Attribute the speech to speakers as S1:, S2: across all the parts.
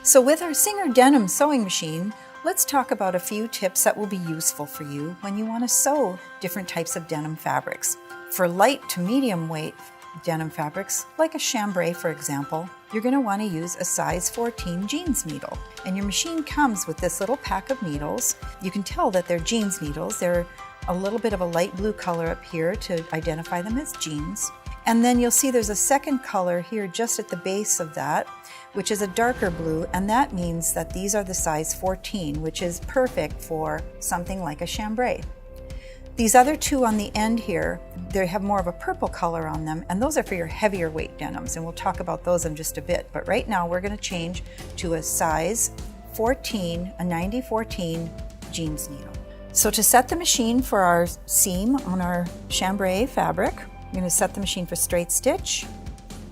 S1: So with our Singer Denim sewing machine, let's talk about a few tips that will be useful for you when you want to sew different types of denim fabrics. For light to medium weight denim fabrics, like a chambray for example, you're going to want to use a size 14 jeans needle. And your machine comes with this little pack of needles. You can tell that they're jeans needles. They're a little bit of a light blue color up here to identify them as jeans. And then you'll see there's a second color here just at the base of that, which is a darker blue, and that means that these are the size 14, which is perfect for something like a chambray. These other two on the end here, they have more of a purple color on them, and those are for your heavier weight denims, and we'll talk about those in just a bit. But right now we're going to change to a size 14, a 90-14 jeans needle. So to set the machine for our seam on our chambray fabric, I'm going to set the machine for straight stitch.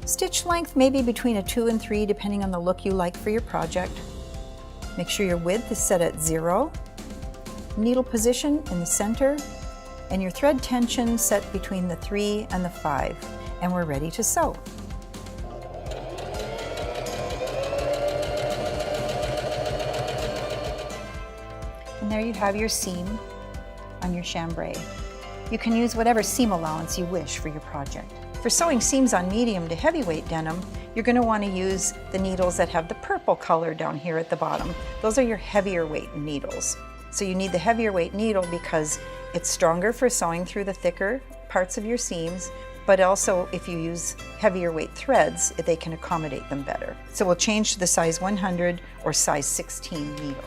S1: Stitch length maybe between a 2 and 3 depending on the look you like for your project. Make sure your width is set at 0. Needle position in the center, and your thread tension set between the 3 and the 5. And we're ready to sew. And there you have your seam on your chambray. You can use whatever seam allowance you wish for your project. For sewing seams on medium to heavyweight denim, you're going to want to use the needles that have the purple color down here at the bottom. Those are your heavier weight needles. So you need the heavier weight needle because it's stronger for sewing through the thicker parts of your seams, but also if you use heavier weight threads, they can accommodate them better. So we'll change to the size 100 or size 16 needle.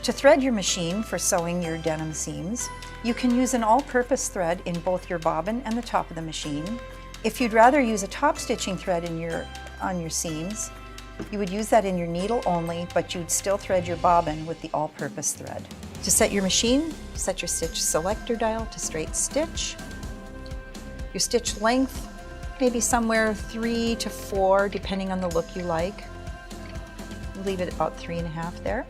S1: To thread your machine for sewing your denim seams, you can use an all-purpose thread in both your bobbin and the top of the machine. If you'd rather use a top stitching thread on your seams, you would use that in your needle only, but you'd still thread your bobbin with the all-purpose thread. To set your machine, set your stitch selector dial to straight stitch. Your stitch length, maybe somewhere 3 to 4, depending on the look you like. Leave it about 3.5 there.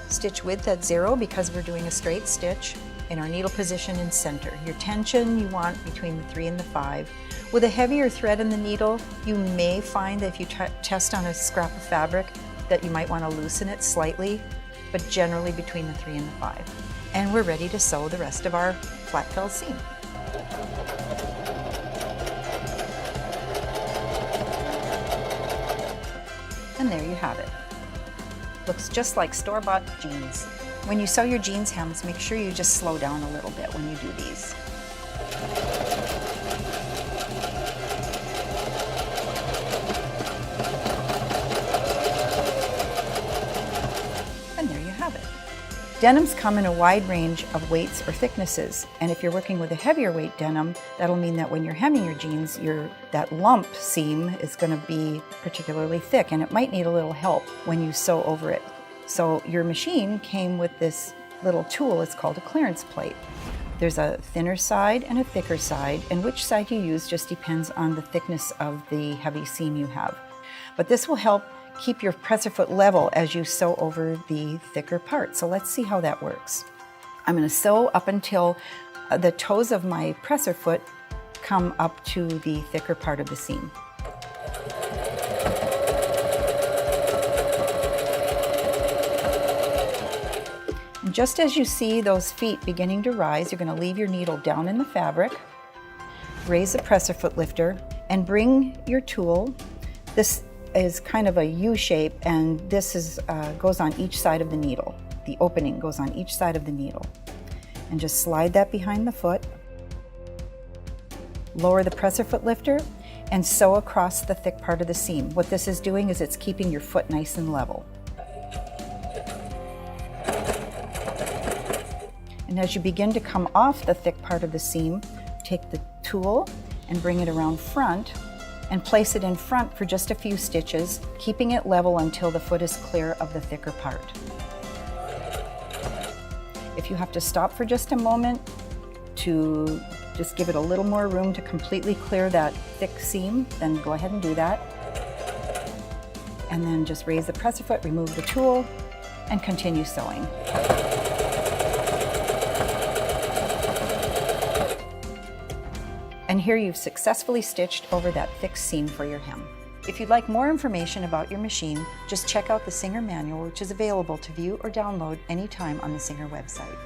S1: Stitch width at 0 because we're doing a straight stitch. In our needle position in center. Your tension you want between the 3 and the 5. With a heavier thread in the needle, you may find that if you test on a scrap of fabric that you might want to loosen it slightly, but generally between the 3 and the 5. And we're ready to sew the rest of our flat fell seam. And there you have it. Looks just like store-bought jeans. When you sew your jeans hems, make sure you just slow down a little bit when you do these. And there you have it. Denims come in a wide range of weights or thicknesses, and if you're working with a heavier weight denim, that'll mean that when you're hemming your jeans, that lump seam is going to be particularly thick, and it might need a little help when you sew over it. So your machine came with this little tool, it's called a clearance plate. There's a thinner side and a thicker side, and which side you use just depends on the thickness of the heavy seam you have. But this will help keep your presser foot level as you sew over the thicker part. So let's see how that works. I'm going to sew up until the toes of my presser foot come up to the thicker part of the seam. And just as you see those feet beginning to rise, you're going to leave your needle down in the fabric, raise the presser foot lifter, and bring your tool. This is kind of a U shape, and this goes on each side of the needle. The opening goes on each side of the needle. And just slide that behind the foot. Lower the presser foot lifter and sew across the thick part of the seam. What this is doing is it's keeping your foot nice and level. And as you begin to come off the thick part of the seam, take the tool and bring it around front and place it in front for just a few stitches, keeping it level until the foot is clear of the thicker part. If you have to stop for just a moment to just give it a little more room to completely clear that thick seam, then go ahead and do that. And then just raise the presser foot, remove the tool, and continue sewing. And here you've successfully stitched over that thick seam for your hem. If you'd like more information about your machine, just check out the Singer manual, which is available to view or download anytime on the Singer website.